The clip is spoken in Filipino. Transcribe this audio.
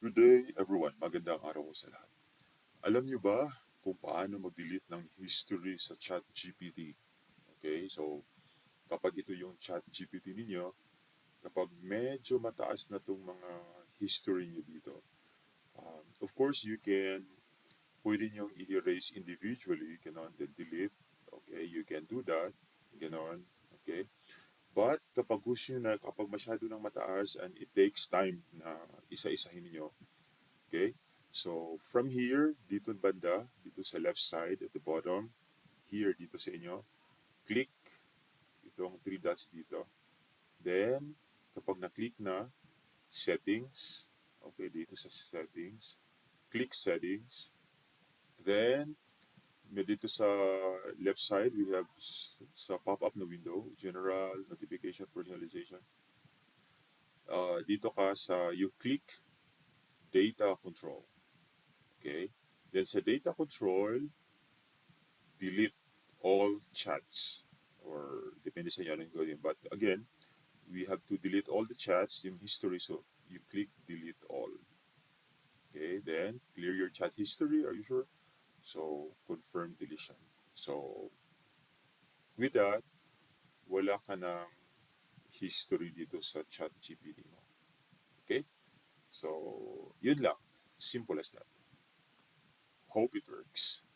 Good day everyone, magandang araw ko sa lahat. Alam niyo ba kung paano mag-delete ng history sa ChatGPT? Okay, so kapag ito yung ChatGPT ninyo, kapag medyo mataas na itong mga history niyo dito, of course you can, pwede niyong i-erase individually, ganon, then delete. Okay, you can do that, ganon. Okay, but kapag gusto niyo na, kapag masyado nang mataas and it takes time na isa-isahin niyo. Okay? So, from here, dito banda, dito sa left side at the bottom, here dito sa inyo, click itong three dots dito. Then, kapag na-click na, settings, okay, dito sa settings, click settings. Then, dito sa left side, we have sa pop-up na window, general, notification, personalization. Dito ka sa, you click data control. Okay? Then sa data control, delete all chats or depende sa inyo anong gawin. But again, we have to delete all the chats in history. So you click delete all. Okay, then clear your chat history. Are you sure? So confirm deletion. So with that, wala ka ng history dito sa chat GPT mo. Okay? So yun lang. Simple as that. Hope it works.